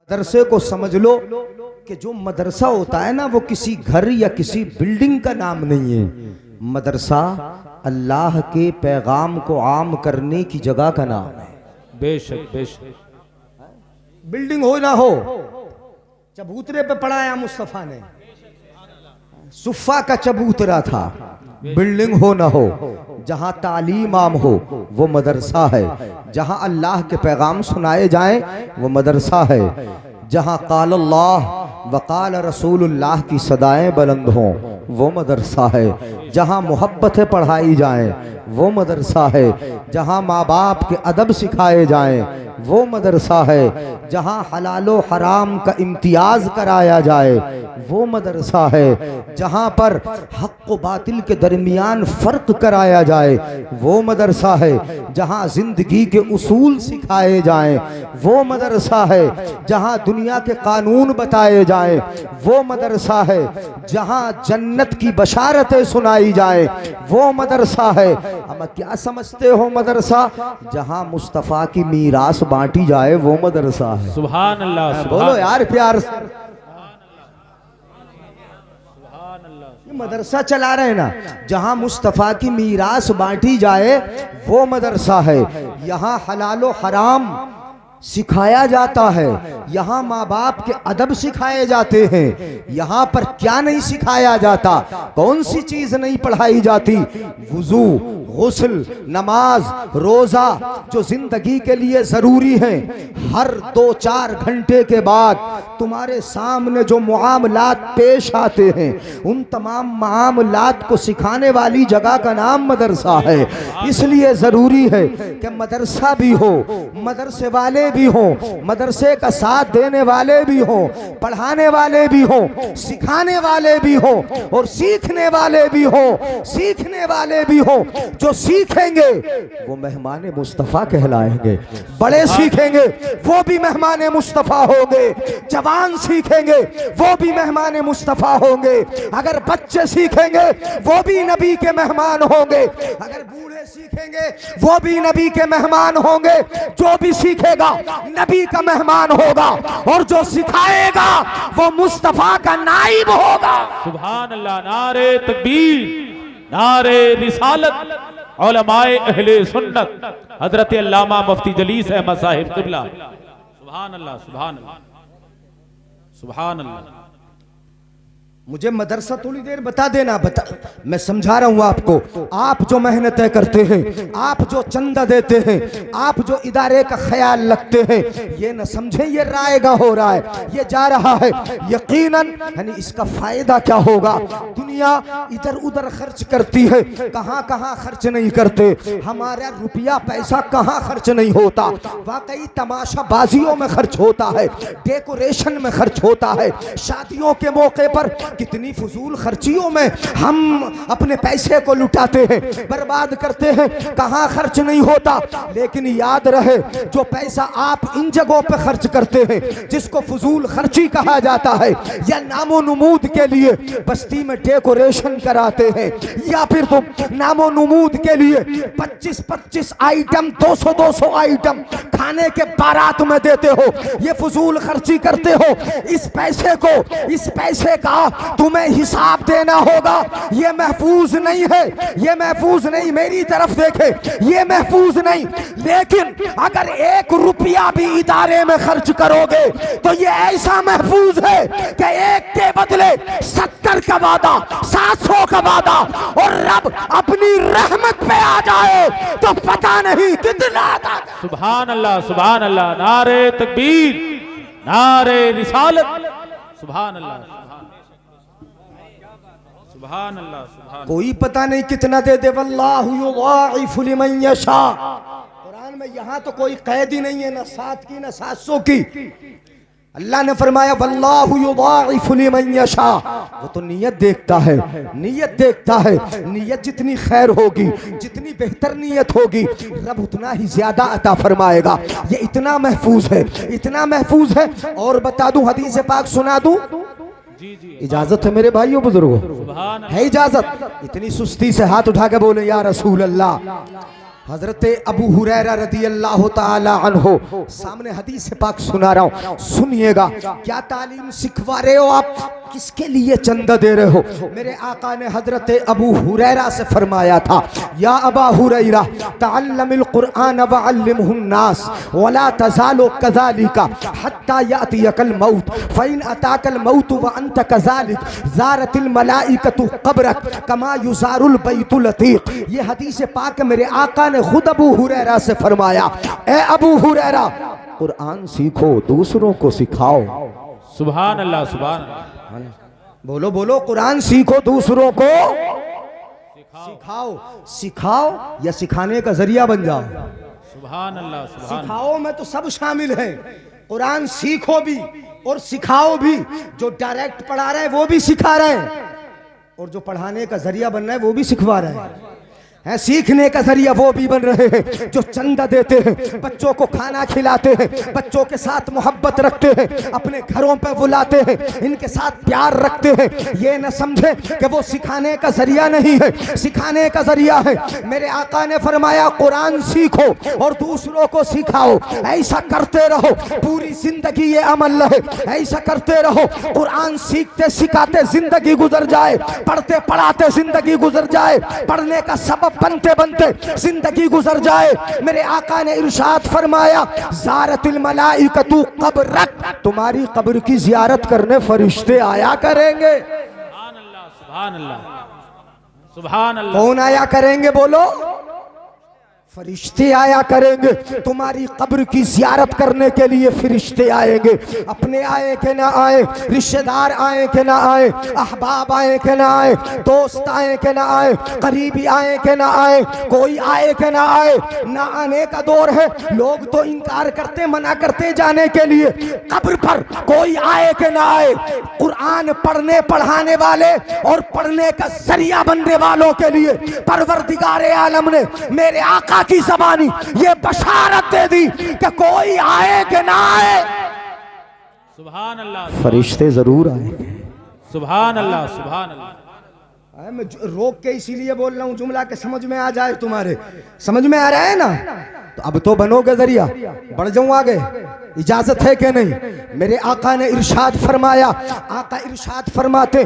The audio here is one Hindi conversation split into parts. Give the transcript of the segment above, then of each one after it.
मदरसे को समझ लो कि जो मदरसा होता है ना वो किसी घर या किसी बिल्डिंग का नाम नहीं है। मदरसा अल्लाह के पैगाम को आम करने की जगह का नाम है। बेशक बेशक। बिल्डिंग हो ना हो, चबूतरे पे पढ़ाया मुस्तफा ने, सुफ़ा का चबूतरा था। बिल्डिंग हो ना हो, जहां तालीम आम हो वो मदरसा है। जहां अल्लाह के पैगाम सुनाए जाएं वो मदरसा है। जहां काल अल्लाह वकाल रसूलुल्लाह की सदाएं बुलंद हों वो मदरसा है। जहां मोहब्बतें पढ़ाई जाएं वो मदरसा है। जहां माँ बाप के अदब सिखाए जाएं वो मदरसा है। जहां हलालो हराम का इम्तियाज कराया जाए वो मदरसा है। जहां पर हक व बातिल के दरमियान फ़र्क कराया जाए वो मदरसा है। जहां जिंदगी के उसूल सिखाए जाएं वो मदरसा है। जहां दुनिया के कानून बताए जाएं वो मदरसा है। जहां जन्नत की बशारतें सुनाई जाएं वो मदरसा है। हम क्या समझते हो मदरसा? जहां मुस्तफ़ा की मीरास बांटी जाए वो मदरसा है। सुभान अल्लाह। बोलो यार प्यार से। ये मदरसा चला रहे हैं ना, जहां मुस्तफ़ा की मीरास बांटी जाए वो मदरसा है। यहाँ हलालो हराम सिखाया जाता है। यहाँ माँ बाप के अदब सिखाए जाते हैं। यहाँ पर क्या नहीं सिखाया जाता? कौन सी चीज नहीं पढ़ाई जाती? वुजू, गुस्ल, नमाज, रोजा जो जिंदगी के लिए जरूरी है। हर 2-4 घंटे के बाद तुम्हारे सामने जो मुआमलात पेश आते हैं उन तमाम मुआमलात को सिखाने वाली जगह का नाम मदरसा है। इसलिए जरूरी है कि मदरसा भी हो, मदरसे वाले भी हो, मदरसे का साथ देने वाले भी हो, पढ़ाने वाले भी हो, सिखाने वाले भी हो और सीखने वाले भी हो। सीखने वाले भी हो, जो सीखेंगे वो मेहमान मुस्तफ़ा कहलाएंगे। बड़े सीखेंगे वो भी मेहमान मुस्तफ़ा होंगे। जवान सीखेंगे वो भी मेहमान मुस्तफ़ा होंगे। अगर बच्चे सीखेंगे वो भी नबी के मेहमान होंगे। अगर बूढ़े सीखेंगे वो भी नबी के मेहमान होंगे। जो भी सीखेगा नबी का मेहमान होगा और जो सिखाएगा वो मुस्तफ़ा का नाइब होगा। सुभान अल्लाह। नारे तकबीर, नारे रिसालत, उलमाए अहले सुन्नत हजरत अल्लामा मुफ्ती जलीस अहमद साहिब क़िबला। सुभान अल्लाह, सुभान अल्लाह, सुभान अल्लाह। मुझे मदरसा थोड़ी देर बता देना, मैं समझा रहा हूं आपको। आप जो मेहनतें करते हैं, आप जो चंदा देते हैं, आप जो इदारे का ख्याल रखते हैं, ये न समझे ये रायगा हो रहा है, ये जा रहा है। यकीनन यानी इसका फायदा क्या होगा? दुनिया इधर उधर खर्च करती है, कहां कहां खर्च नहीं करते। हमारा रुपया पैसा कहां खर्च नहीं होता? वाकई तमाशाबाजियों में खर्च होता है, डेकोरेशन में खर्च होता है। शादियों के मौके पर कितनी फजूल खर्चियों में हम अपने पैसे को लुटाते हैं, बर्बाद करते हैं, कहां खर्च नहीं होता। लेकिन याद रहे, जो पैसा आप इन जगहों पे खर्च करते हैं जिसको फजूल खर्ची कहा जाता है, या नामो नमूद के लिए बस्ती में डेकोरेशन कराते हैं, या फिर तुम नामो नमूद के लिए 25-25 आइटम, 200-200 आइटम खाने के बारात में देते हो, ये फजूल खर्ची करते हो। इस पैसे का तुम्हें हिसाब देना होगा। ये महफूज नहीं है, ये महफूज नहीं। मेरी तरफ देखे, ये महफूज नहीं। लेकिन अगर 1 रुपया भी इदारे में खर्च करोगे तो ये ऐसा महफूज है कि 1 के बदले 70 का वादा, 700 का वादा, और रब अपनी रहमत पे आ जाए तो पता नहीं कितना आता। सुभान अल्लाह, सुभान अल्लाह। नारे तकबीर, नारे रिसालत, सुभान अल्लाह, सुभान अल्लाह, सुभान। कोई पता नहीं कितना दे दे। वल्लाहु युज़ाइफु लिमन यशा। कुरान में यहाँ तो कोई कैद ही नहीं है, ना 7 की ना 700 की। अल्लाह ने फरमाया वल्लाहु युज़ाइफु लिमन यशा। वो तो नियत देखता है, नियत देखता है। नियत जितनी खैर होगी, जितनी बेहतर नियत होगी, रब उतना ही ज्यादा अता फरमाएगा। ये इतना महफूज है, इतना महफूज है। और बता दूं, हदीस पाक सुना दूं? जी जी, इजाजत है मेरे भाइयों बुजुर्गों? है इजाजत? इतनी सुस्ती से हाथ उठा के बोले या रसूल अल्लाह। हजरत अबू हुरैरा रदी अल्लाह ताला अन्हो, सामने हदीस पाक सुना रहा हूँ, सुनिएगा। क्या तालीम सिखवा रहे हो आप, किसके लिए चंदा दे रहे हो? मेरे आका ने हजरत अबू हुरैरा से फरमाया था, या अबा हुरैरा तअल्लमिल कुरआन वअल्लिमहुन नास वला तज़ालु कज़ालिका हत्ता यातियकल मौत फ़इन अताकल मौत व अंत कज़ालिक ज़ारतिल मलाइकतु क़ब्रक कमा युज़ारुल बैतुल अतीक। ये हदीस पाक मेरे आका ने खुद अबू हुरैरा से फरमाया, ए अबू हुरैरा कुरआन सीखो, दूसरों को सिखाओ। सुभान अल्लाह, सुभान अल्लाह। बोलो बोलो, कुरान सीखो, दूसरों को सिखाओ। सिखाओ या सिखाने का जरिया बन जाओ। सुभान अल्लाह, सुभान। सिखाओ में तो सब शामिल है, कुरान सीखो भी और सिखाओ भी। जो डायरेक्ट पढ़ा रहे हैं वो भी सिखा रहे हैं, और जो पढ़ाने का जरिया बन रहा है वो भी सिखवा रहे हैं। सीखने का जरिया वो भी बन रहे हैं जो चंदा देते हैं, बच्चों को खाना खिलाते हैं, बच्चों के साथ मोहब्बत रखते हैं, अपने घरों पर बुलाते हैं, इनके साथ प्यार रखते हैं। ये न समझे कि वो सिखाने का जरिया नहीं है, सिखाने का जरिया है। मेरे आका ने फरमाया कुरान सीखो और दूसरों को सिखाओ। ऐसा करते रहो, पूरी जिंदगी ये अमल रहे, ऐसा करते रहो। कुरान सीखते सिखाते जिंदगी गुजर जाए, पढ़ते पढ़ाते जिंदगी गुजर जाए, पढ़ने का सबब बनते बनते जिंदगी गुजर जाए। मेरे आका ने इरशाद फरमाया, ज़ारतिल मलाइकतु क़ब्रक, तुम्हारी कब्र की जियारत करने फरिश्ते आया करेंगे। सुभान अल्लाह, सुभान अल्लाह, सुभान अल्लाह। कौन आया करेंगे बोलो? फरिश्ते आया करेंगे। तुम्हारी कब्र की जियारत करने के लिए फरिश्ते आएंगे। अपने आए के ना आए, रिश्तेदार आए के ना आए, अहबाब आए के ना आए, दोस्त आए के ना आए, करीबी आए के ना आए, कोई आए के ना आए, ना आने का दौर है। लोग तो इनकार करते, मना करते जाने के लिए। कब्र पर कोई आए के ना आए, कुरान पढ़ने पढ़ाने वाले और पढ़ने का जरिया बनने वालों के लिए परवरदिगार आलम ने मेरे आका की ज़बानी ये बशारत दे दी कि कोई आए कि ना आए, सुभान अल्लाह, फरिश्ते जरूर आएंगे। सुभान अल्लाह, सुभान अल्लाह। मैं रोक के इसीलिए बोल रहा हूँ, जुमला के समझ में आ जाए, तुम्हारे समझ में आ रहा है ना? तो अब तो बनोगे जरिया, बढ़ जाऊं आगे, इजाजत है कि नहीं? मेरे आका ने इरशाद फरमाया, आका इरशाद फरमाते,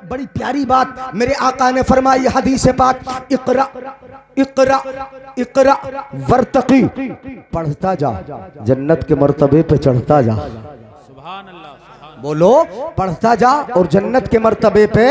बड़ी प्यारी बात मेरे आका ने फरमाई हदीस पाक, इक़रा इक़रा इक़रा वर्तकी, पढ़ता जा, जन्नत के मर्तबे पे चढ़ता जा। सुभान अल्लाह, बोलो, पढ़ता जा और जन्नत के मर्तबे पे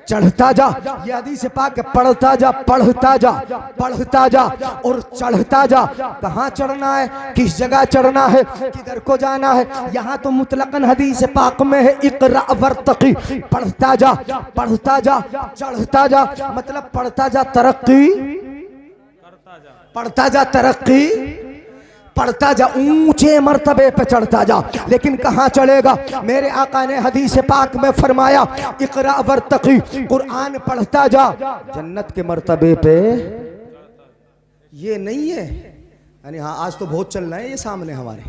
चढ़ता जा। ये हदीस पाक, पढ़ता जा, पढ़ता जा, पढ़ता जा और चढ़ता जा। कहाँ चढ़ना है, किस जगह चढ़ना है, किधर को जाना है? यहाँ तो मुतलकन हदीस पाक में है, इक़रा वर्तकी, पढ़ता जा, पढ़ता जा, चढ़ता जा। मतलब पढ़ता जा तरक्की, पढ़ता जा तरक्की, पढ़ता जा, ऊंचे मर्तबे पे चढ़ता जा। लेकिन कहाँ चढ़ेगा? मेरे आका ने हदीस पाक में फरमाया, इक़रा वर्तकी, कुरान पढ़ता जा, जन्नत के मर्तबे पे। ये नहीं है यानी, हाँ आज तो बहुत चल रहा है ये सामने हमारे,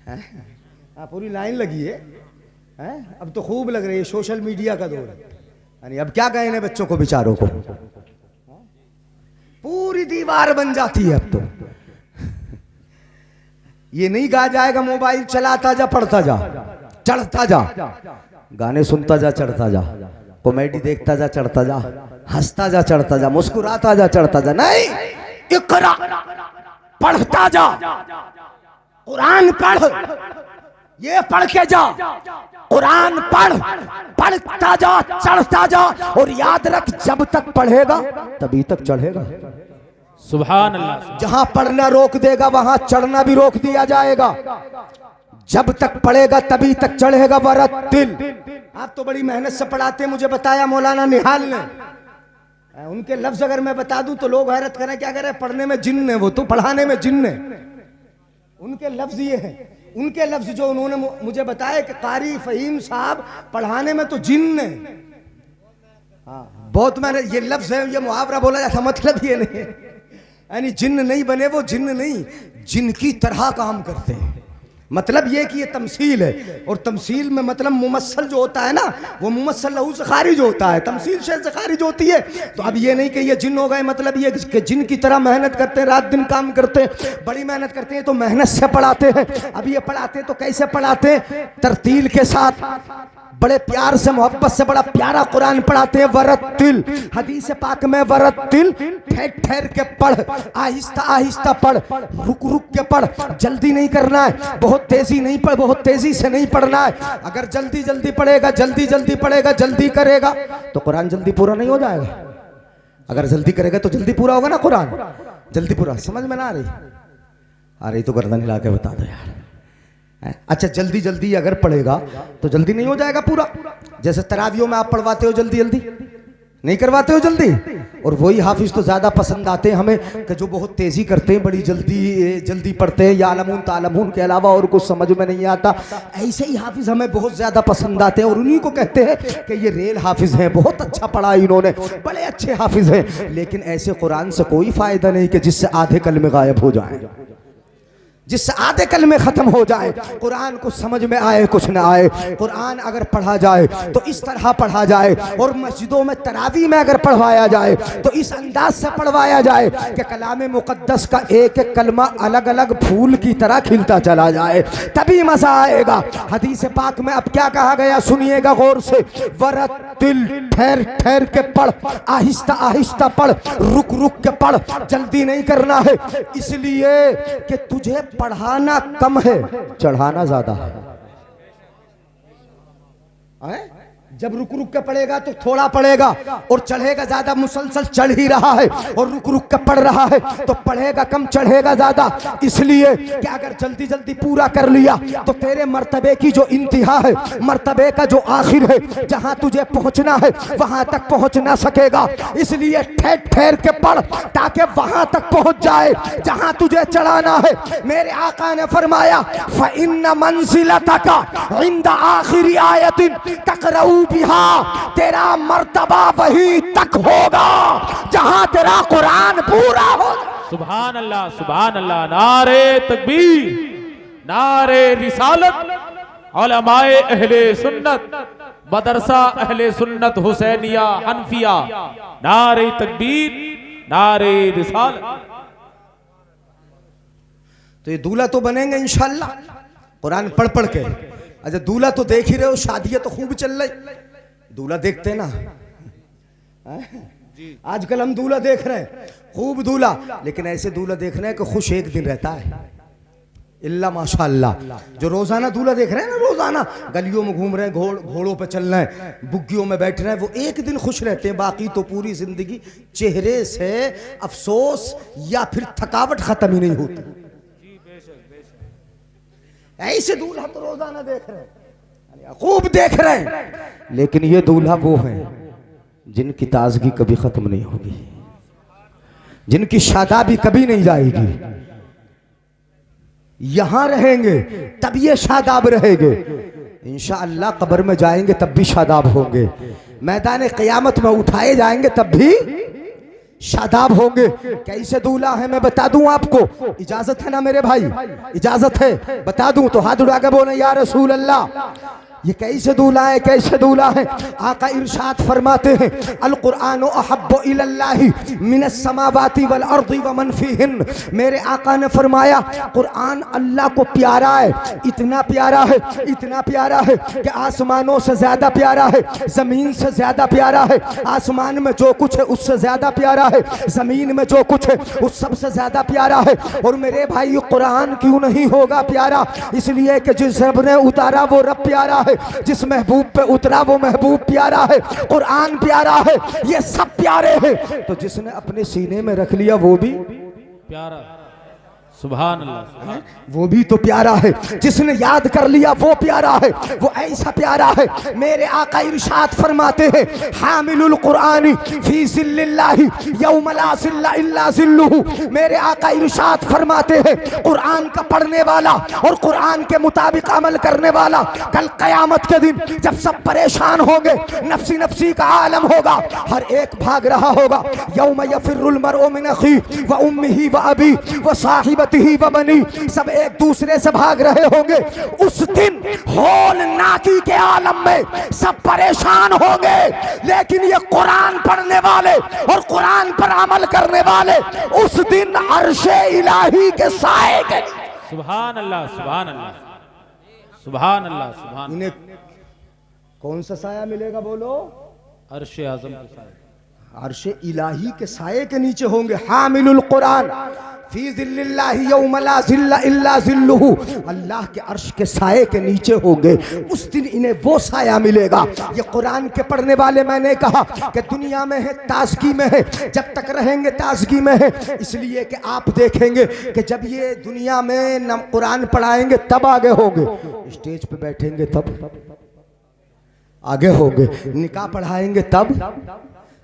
हाँ पूरी लाइन लगी है, अब तो खूब लग रही है, सोशल मीडिया का दौर है। यानी अब क्या कहने बच्चों को, बेचारों को, पूरी दीवार बन जाती है अब तो। ये नहीं कहा जाएगा मोबाइल चलाता जा, पढ़ता जा, चढ़ता जा, गाने सुनता जा, चढ़ता जा, कॉमेडी देखता जा, चढ़ता जा, हंसता जा, चढ़ता जा, मुस्कुराता जा, चढ़ता जा। नहीं, इक़रा, पढ़ता जा, कुरान पढ़, ये पढ़ के जा, कुरान पढ़, पढ़ता जा, चढ़ता जा। और याद रख, जब तक पढ़ेगा तभी तक चढ़ेगा। सुभान अल्लाह। जहां पढ़ना रोक देगा वहां चढ़ना भी रोक दिया जाएगा। जब तक पढ़ेगा तभी तक चढ़ेगा। वरत्तिल, आप तो बड़ी मेहनत से पढ़ाते, मुझे बताया मौलाना निहाल ने। उनके लफ्ज अगर मैं बता दूं तो लोग हैरत करें, क्या करें, पढ़ने में जिन्न है, वो तो पढ़ाने में जिन्न है। उनके लफ्ज ये हैं, उनके लफ्ज जो उन्होंने मुझे बताया कि कारी फहीम साहब पढ़ाने में तो जिन्न है। हाँ, बहुत मैंने ये लफ्ज है, ये मुहावरा बोला जाता, मतलब ये नहीं है यानी जिन्न नहीं बने, वो जिन्न नहीं, जिन की तरह काम करते हैं। मतलब ये कि ये तमसील है, और तमसील में मतलब मुमस्सल जो होता है ना, वो मुमस्सल लहू से खारिज होता है, तमसील शे से खारिज होती है। तो अब ये नहीं कि ये जिन हो गए, मतलब ये कि जिन की तरह मेहनत करते हैं, रात दिन काम करते हैं, बड़ी मेहनत करते हैं, तो मेहनत से पढ़ाते हैं। अब ये पढ़ाते हैं तो कैसे पढ़ाते हैं? तरतील के साथ, बड़े प्यार से, मोहब्बत से, बड़ा प्यारा कुरान पढ़ाते हैं। वरत्तिल, हदीस पाक में वरत्तिल, ठहर ठहर के पढ़, आहिस्ता आहिस्ता पढ़, रुक रुक के पढ़, जल्दी नहीं करना है, बहुत तेजी नहीं पढ़, बहुत तेजी से नहीं पढ़ना है। अगर जल्दी जल्दी पढ़ेगा, जल्दी जल्दी पढ़ेगा, जल्दी करेगा तो कुरान जल्दी पूरा नहीं हो जाएगा। अगर जल्दी करेगा तो जल्दी पूरा होगा ना कुरान, जल्दी पूरा। समझ में ना आ रही तो गर्दन हिला के बता दो यार। अच्छा, जल्दी जल्दी अगर पढ़ेगा तो जल्दी नहीं हो जाएगा पूरा। जैसे तरावियों में आप पढ़वाते हो जल्दी जल्दी, नहीं करवाते हो जल्दी, और वही हाफिज तो ज्यादा पसंद आते हैं हमें कि जो बहुत तेजी करते हैं, बड़ी जल्दी जल्दी पढ़ते हैं, या आलमून तालमून के अलावा और कुछ समझ में नहीं आता। ऐसे ही हाफिज हमें बहुत ज्यादा पसंद आते हैं, और उन्हीं को कहते हैं कि ये रेल हाफिज हैं, बहुत अच्छा पढ़ा इन्होंने, बड़े अच्छे हाफिज हैं। लेकिन ऐसे कुरान से कोई फायदा नहीं कि जिससे आधे कलमे गायब हो जाए, जिससे आधे कलमे खत्म हो जाए, कुरान कुछ समझ में आए कुछ ना आए। कुरान अगर पढ़ा जाए तो इस तरह पढ़ा जाए, और मस्जिदों में तरावी में अगर पढ़वाया जाए तो इस अंदाज से पढ़वाया जाए कि कलाम मुकद्दस का एक एक कलमा अलग अलग फूल की तरह खिलता चला जाए, तभी मजा आएगा। हदीस पाक में अब क्या कहा गया सुनिएगा गौर से, वरत्तिल, ठहर ठहर के पढ़, आहिस्ता आहिस्ता पढ़, रुक रुक के पढ़, जल्दी नहीं करना है, इसलिए कि तुझे पढ़ाना कम है, चढ़ाना ज्यादा है। जब रुक रुक के पढ़ेगा तो थोड़ा पढ़ेगा, और चढ़ेगा ज्यादा, मुसलसल चढ़ ही रहा है और रुक रुक के पढ़ रहा है तो पढ़ेगा कम, चढ़ेगा ज्यादा। इसलिए कि अगर जल्दी जल्दी पूरा कर लिया तो तेरे मर्तबे की जो इंतहा है, मर्तबे का जो आखिर है, जहां तुझे पहुंचना है वहां तक पहुंच ना सकेगा। इसलिए ठहर ठहर के पढ़ ताकि वहां तक पहुंच जाए जहां तुझे चढ़ाना है। मेरे आका ने फरमाया, फ़इन्न मंज़िलतका इंद आखिरी आयतिन तक़रऊ बिहा, तेरा मर्तबा वही तक होगा जहां तेरा कुरान पूरा होगा। सुभान अल्लाह, सुभान अल्लाह। नारे तकबीर, नारे रिसालत, उलमाए अहले सुन्नत, मदरसा अहले सुन्नत हुसैनिया हनफिया, नारे तकबीर, नारे रिसालत। तो ये दूल्हा तो बनेंगे इंशाअल्लाह कुरान पढ़ पढ़ के। अच्छा, दूल्हा तो देख ही रहे हो, शादियां तो खूब चल रही, दूल्हा देखते हैं ना आजकल हम दूल्हा देख रहे हैं, खूब दूल्हा, लेकिन ऐसे दूल्हा देख रहे हैं कि खुश एक दिन रहता है, इल्ला माशाअल्लाह। जो रोजाना दूल्हा देख रहे हैं ना, रोजाना गलियों में घूम रहे हैं, घोड़ों पे चल रहे हैं, बुग्गियों में बैठ रहे हैं, वो एक दिन खुश रहते हैं, बाकी तो पूरी जिंदगी चेहरे से अफसोस या फिर थकावट खत्म ही नहीं होती। ऐसे दूल्हा तो रोजाना देख रहे हैं, खूब देख रहे हैं, लेकिन ये दूल्हा वो है जिनकी ताजगी कभी खत्म नहीं होगी, जिनकी शादाबी कभी नहीं जाएगी। यहां रहेंगे तब ये शादाब रहेंगे, इंशाअल्लाह कब्र में जाएंगे तब भी शादाब होंगे, मैदान क़यामत में उठाए जाएंगे तब भी शादाब होंगे। कैसे दूल्हा है मैं बता दूं आपको, इजाजत है ना मेरे भाई, इजाजत है बता दूं तो हाथ उठा के बोले या रसूल अल्लाह। ये कैसे दूल्हा है, कैसे दूल्हा है? आका इरशाद फरमाते हैं, अल कुरान अहब्बु इलल्लाहि मिनस समावाति वल अर्दि व मन फीहिन। मेरे आका ने फरमाया कुरान अल्लाह को प्यारा है, इतना प्यारा है, इतना प्यारा है कि आसमानों से ज्यादा प्यारा है, जमीन से ज्यादा प्यारा है। आसमान में जो कुछ है उससे ज्यादा प्यारा है, जमीन में जो कुछ है उस सबसे ज्यादा प्यारा है। और मेरे भाई कुरान क्यों नहीं होगा प्यारा? इसलिए कि जिस रब ने उतारा वो रब प्यारा है, जिस महबूब पे उतरा वो महबूब प्यारा है, कुरान प्यारा है, ये सब प्यारे हैं। तो जिसने अपने सीने में रख लिया वो भी प्यारा, सुभान अल्लाह, वो भी तो प्यारा है। जिसने याद कर लिया वो प्यारा है, वो ऐसा प्यारा है। मेरे आका इरशाद फरमाते हैं, हामिलुल कुरानी फी जिल्लिल्लाहि यौम ला जिल्ला इल्ला जिल्लुहु। मेरे आका इरशाद फरमाते हैं, कुरान का पढ़ने वाला और कुरान के मुताबिक अमल करने वाला कल कयामत के दिन जब सब परेशान होंगे, नफ्सी नफ्सी का आलम होगा, हर एक भाग रहा होगा। यौम यफिरुल मरउ मिन अखी व उम्मिही व अबी व साहिबती साहबतिही व बनी, सब एक दूसरे से भाग रहे होंगे। उस दिन होल नाकी के आलम में सब परेशान होंगे, लेकिन ये कुरान पढ़ने वाले और कुरान पर अमल करने वाले उस दिन अर्शे इलाही के साए के। सुभान अल्लाह, सुभान अल्लाह, सुभान अल्लाह, सुभान। इन्हें कौन सा साया मिलेगा बोलो? अर्शे आज़म के साए, अर्शे इलाही के साए के नीचे होंगे। हामिलुल कुरान फी ज़िल्लिल्लाहि यौम ला ज़िल्ला इल्ला ज़िल्लुहु, अल्लाह के अर्श के साए के नीचे होंगे। उस दिन इन्हें वो साया मिलेगा। ये कुरान के पढ़ने वाले, मैंने कहा कि दुनिया में है, ताजगी में है, जब तक रहेंगे ताजगी में है। इसलिए कि आप देखेंगे कि जब ये दुनिया में न कुरान पढ़ाएंगे तब आगे होंगे, स्टेज पे बैठेंगे तब आगे होंगे, निकाह पढ़ाएंगे तब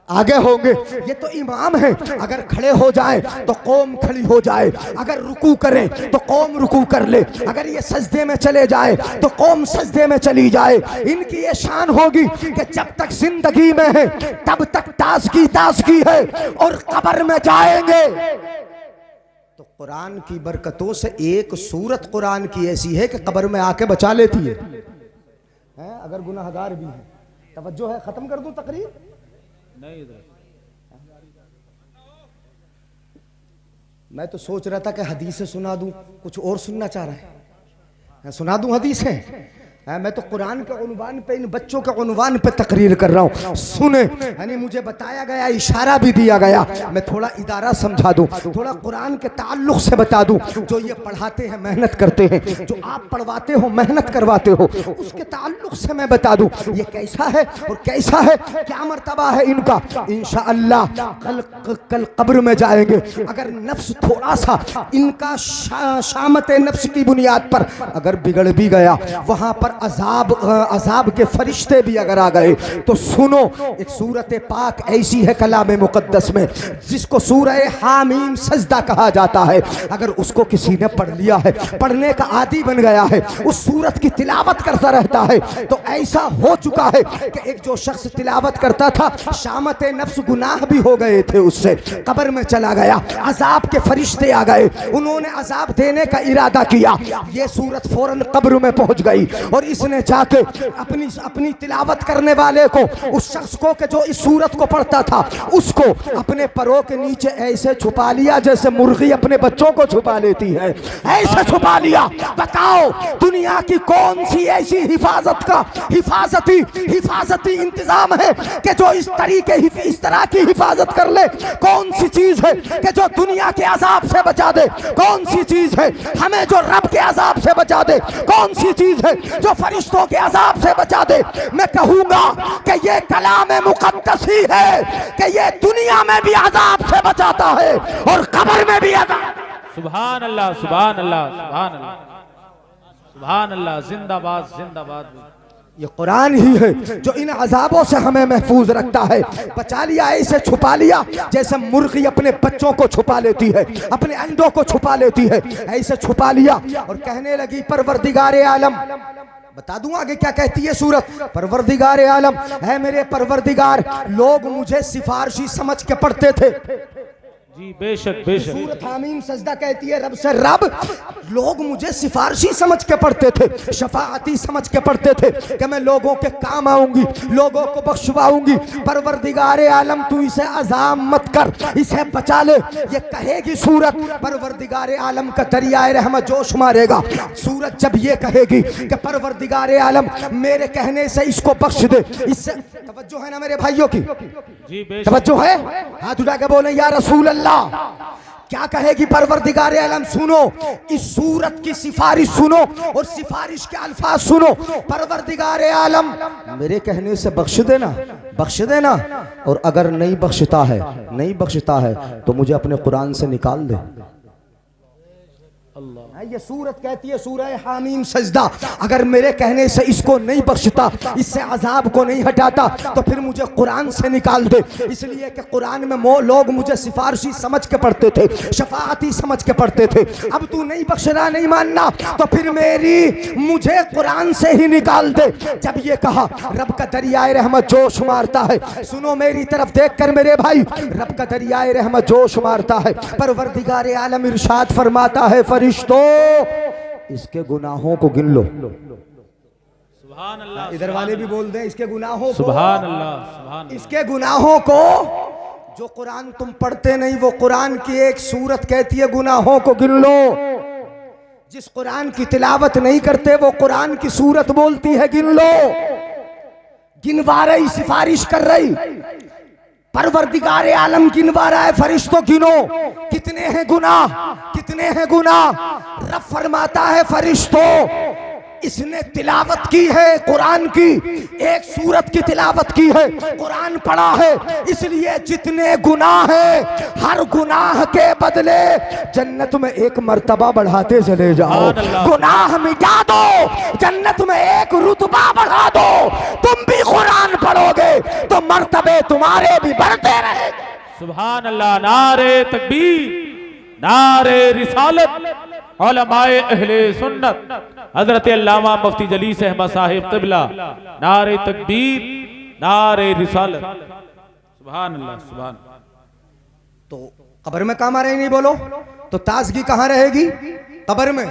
आगे होंगे। ये तो इमाम है, अगर खड़े हो जाए तो कौम खड़ी हो जाए, अगर रुकू करें तो कौम रुकू कर ले, अगर ये सजदे में चले जाए तो कौम सजदे में चली जाए। इनकी ये शान होगी कि जब तक जिंदगी में है तब तक ताजगी ताजगी है, और कब्र में जाएंगे तो कुरान की बरकतों से एक सूरत कुरान की ऐसी है कि कब्र में आके बचा लेती है। अगर गुनाहगार भी है, तवज्जो है, खत्म कर दूं तकरीर? नहीं इधर। मैं तो सोच रहा था कि हदीसें सुना दूं, कुछ और सुनना चाह रहा है, सुना दूं हदीसें? मैं तो कुरान के उन्वान पे, इन बच्चों के उन्वान पे तकरीर कर रहा हूँ, सुने। यानी मुझे बताया गया, इशारा भी दिया गया, मैं थोड़ा इदारा समझा दूं, थोड़ा कुरान के ताल्लुक से बता दूं। जो ये पढ़ाते हैं मेहनत करते हैं, जो आप पढ़वाते हो मेहनत करवाते हो, उसके ताल्लुक से मैं बता दूं ये कैसा है और कैसा है, क्या मर्तबा है इनका। इंशाअल्लाह कल कब्र में जाएंगे, अगर नफ्स थोड़ा सा इनका शामत नफ्स की बुनियाद पर अगर बिगड़ भी गया, वहां पर अजाब के फरिश्ते भी अगर आ गए तो सुनो, एक सूरत पाक ऐसी है कलाम मुकद्दस में जिसको सूरह हामीम सजदा कहा जाता है। अगर उसको किसी ने पढ़ लिया है, पढ़ने का आदी बन गया है, उस सूरत की तिलावत करता रहता है, तो ऐसा हो चुका है कि एक जो शख्स तिलावत करता था, शामत नफ्स गुनाह भी हो गए थे उससे, कब्र में चला गया, अजाब के फरिश्ते आ गए, उन्होंने अजाब देने का इरादा किया, ये सूरत फौरन कब्र में पहुंच गई। और इसने जाके अपनी तिलावत करने वाले को, उस शख्स को कि जो इस सूरत को पढ़ता था, उसको अपने परों के नीचे ऐसे छुपा लिया जैसे मुर्गी अपने बच्चों को छुपा लेती है, ऐसे छुपा लिया। बताओ दुनिया की कौन सी ऐसी हिफाजती इंतजाम है कि जो इस तरह की हिफाजत कर ले? कौन सी चीज है कि जो दुनिया के अजाब से बचा दे? कौन सी चीज है हमें जो रब के अजाब से बचा दे? कौन सी चीज है जो फरिश्तों के अजाब से बचा दे? मैं कहूंगा कि ये कलाम मुकद्दस ही है कि ये दुनिया में भी अजाब से बचाता है और कब्र में भी अजाब। सुभान अल्लाह, सुभान अल्लाह, सुभान अल्लाह, सुभान अल्लाह, जिंदाबाद जिंदाबाद। ये कुरान ही है जो इन अजाबों से हमें महफूज रखता है। बचा लिया, ऐसे छुपा लिया जैसे मुर्गी अपने बच्चों को छुपा लेती है, अपने अंडों को छुपा लेती है, ऐसे छुपा लिया। और कहने लगी परवरदिगारे आलम, बता दूं आगे क्या कहती है सूरत? परवरदिगारे आलम, है मेरे परवरदिगार, लोग मुझे सिफारशी समझ के पढ़ते थे। जी बेशक बेशक। सूरत हामीम सजदा कहती है रब से, रब लोग मुझे सिफारशी समझ के पढ़ते थे, शफाअती समझ के पढ़ते थे कि मैं लोगों के काम आऊंगी, लोगों को बख्शवाऊंगी। परवरदिगारे आलम तू इसे अजाब मत कर, इसे बचा ले। ये कहेगी सूरत, परवरदिगारे आलम का दरियाए रहमत जोश मारेगा। सूरत जब ये कहेगी कि परवरदिगारे आलम मेरे कहने से इसको बख्श दे, इससे तवज्जो है ना मेरे भाइयों की? जी बेशक तवज्जो है? हाथ उठा के बोले या रसूल अल्लाह। क्या कहेगी परवरदिगारे आलम? सुनो इस सूरत की सिफारिश सुनो और सिफारिश के अल्फाज सुनो। परवरदिगारे आलम मेरे कहने से बख्श देना, बख्श देना, और अगर नहीं बख्शता है तो मुझे अपने कुरान से निकाल दे। ये सूरत कहती है सूरह हामीम सजदा, अगर मेरे कहने से इसको नहीं बख्शता, इससे अजाब को नहीं हटाता, तो फिर मुझे कुरान से निकाल दे। इसलिए कि कुरान में लोग मुझे सिफारिशी समझ के पढ़ते थे, शफाअती समझ के पढ़ते थे। अब तू नहीं बख्शना, नहीं मानना, तो फिर मुझे कुरान से ही निकाल दे। जब ये कहा, रब का दरियाए रहमत जोश मारता है। सुनो मेरी तरफ देख कर मेरे भाई, रब का दरियाए रहमत जोश मारता है। परवरदिगार आलम इरशाद फरमाता है, फरिश्तों इसके गुनाहों को गिन लो। सुभान अल्लाह। इधर वाले भी बोल दें, इसके गुनाहों को, सुभान अल्लाह, इसके गुनाहों को। जो कुरान तुम पढ़ते नहीं, वो कुरान की एक सूरत कहती है गुनाहों को गिन लो। जिस कुरान की तिलावत नहीं करते, वो कुरान की सूरत बोलती है गिन लो। गिनवा रही, सिफारिश कर रही, परवरदिगार आलम गिनवा रहा है, फरिश्तों गिनो कितने हैं गुनाह, कितने हैं गुनाह। रब फरमाता है, फरिश्तों इसने तिलावत की है कुरान की, एक सूरत की तिलावत की है, कुरान पढ़ा है, इसलिए जितने गुनाह हैं, हर गुनाह के बदले जन्नत में एक मर्तबा बढ़ाते चले जाओ। गुनाह मिटा दो, जन्नत में एक रुतबा बढ़ा दो। तुम भी कुरान पढ़ोगे तो मर्तबे तुम्हारे भी बढ़ते रहे। सुभान अल्लाह। नारे तकबीर, नारे रिसालत, उलमाए अहले सुन्नत हजरत अल्लामा मुफ्ती जलीस अहमद साहिब क़िबला, नारे तकबीर, नारे रिसालत। सुभान अल्लाह, सुभान। तो कब्र में काम आ रही नहीं बोलो तो ताजगी कहाँ रहेगी? कब्र में।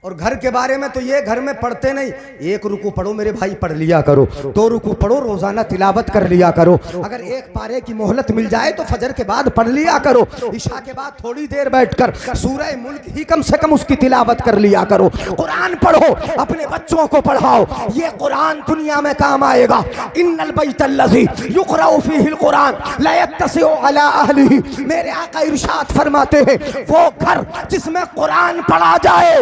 और घर के बारे में तो ये घर में पढ़ते नहीं। एक रुकू पढ़ो मेरे भाई, पढ़ लिया करो। 2 रुकू पढ़ो, रोजाना तिलावत कर लिया करो। अगर एक पारे की मोहलत मिल जाए तो फजर के बाद पढ़ लिया करो। इशा के बाद थोड़ी देर बैठकर सूरह मुल्क ही कम से कम उसकी तिलावत कर लिया करो। कुरान पढ़ो, अपने बच्चों को पढ़ाओ। ये कुरान दुनिया में काम आएगा। इन्नल बैतल्लज़ी युक़रअु फ़ीहिल कुरान ला यत्तसिउ अला अहलिही। मेरे आका इरशाद फरमाते हैं, वो घर जिसमें कुरान पढ़ा जाए,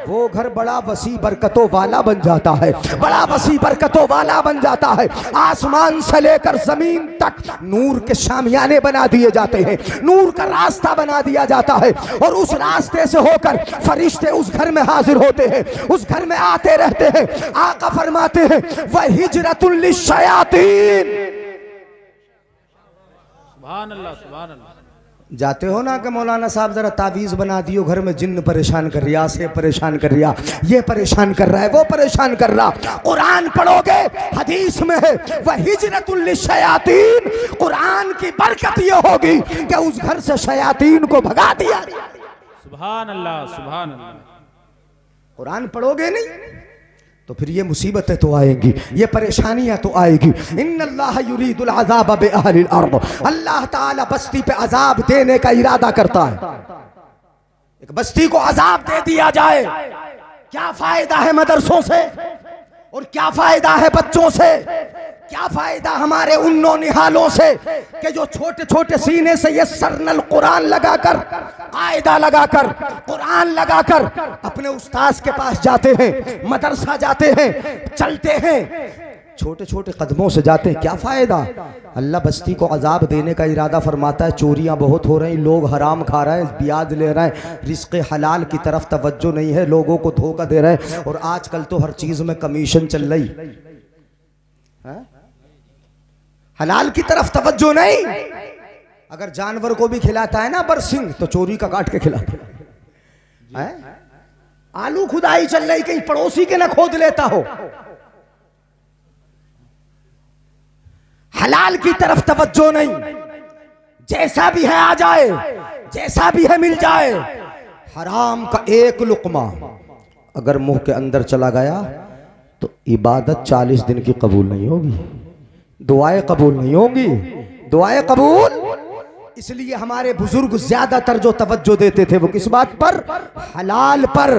वो घर बड़ा वसी बरकतों वाला बन जाता है, बड़ा वसी बरकतों वाला बन जाता है। आसमान से लेकर जमीन तक नूर के शामियाने बना दिए जाते हैं, नूर का रास्ता बना दिया जाता है, और उस रास्ते से होकर फरिश्ते उस घर में हाजिर होते हैं, उस घर में आते रहते हैं। आका फरमाते हैं, वह हिजरतुल लिश्शयातीन। सुभान अल्लाह, सुभान अल्लाह। जाते हो ना कि मौलाना साहब जरा तावीज़ बना दियो, घर में जिन्न परेशान कर रिया, से परेशान कर रिया, ये परेशान कर रहा है, वो परेशान कर रहा। कुरान पढ़ोगे, हदीस में है वह हिजरतुल लिश्शयातीन। कुरान की बरकत ये होगी कि उस घर से शयातीन को भगा दिया। सुभान अल्लाह, सुभान अल्लाह। कुरान पढ़ोगे नहीं तो फिर ये मुसीबतें तो आएंगी, ये परेशानियां तो आएगी। इन्नल्लाह युरीदुल अज़ाब बिअहलिल अर्द। अल्लाह ताला बस्ती पे अजाब देने का इरादा करता है। एक बस्ती को अजाब दे दिया जाए, क्या फायदा है मदरसों से, और क्या फायदा है बच्चों से, क्या फायदा हमारे उन नौनिहालों से कि जो छोटे छोटे सीने से ये सरनल कुरान लगाकर, कायदा लगाकर, कुरान लगाकर अपने उस्ताद के पास जाते हैं, मदरसा जाते हैं, चलते हैं, छोटे छोटे कदमों से जाते हैं। क्या फायदा? अल्लाह बस्ती को अजाब देने का इरादा फरमाता है। चोरियां बहुत हो रही, लोग हराम खा रहे हैं, ब्याज ले रहे हैं, रिस्क हलाल की तरफ तवज्जो नहीं है, लोगों को धोखा दे रहे हैं। और आजकल तो हर चीज में कमीशन चल रही, हलाल की तरफ तवज्जो नहीं। अगर जानवर को भी खिलाता है ना बरसिंग, तो चोरी का काट के खिलाता है। आलू खुदाई चल रही, कहीं पड़ोसी के ना खोद लेता हो। हलाल की तरफ तवज्जो नहीं, जैसा भी है आ जाए, जैसा भी है मिल जाए। हराम का एक लुकमा अगर मुंह के अंदर चला गया तो इबादत 40 दिन की कबूल नहीं होगी, दुआएं कबूल नहीं होंगी, दुआएं कबूल। इसलिए हमारे बुजुर्ग ज्यादातर जो तवज्जो देते थे वो किस बात पर? हलाल पर।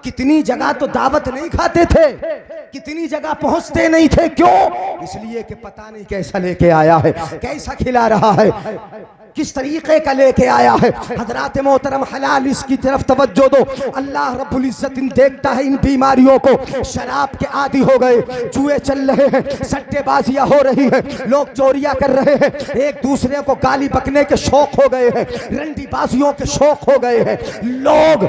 कितनी जगह तो दावत नहीं खाते थे, कितनी जगह पहुंचते नहीं थे। क्यों? इसलिए कि पता नहीं कैसा लेके आया है, कैसा खिला रहा है। किस तरीके का लेके आया है। हजरात मोहतरम हलाल इसकी तरफ तवज्जो दो। अल्लाह रब्बुल इज्जत इन देखता है इन बीमारियों को। शराब के आदी हो गए, जुए चल रहे हैं, सट्टेबाजियां हो रही है, लोग चोरियां कर रहे हैं, एक दूसरे को गाली बकने के शौक हो गए हैं, रंडीबाजियों के शौक हो गए हैं, लोग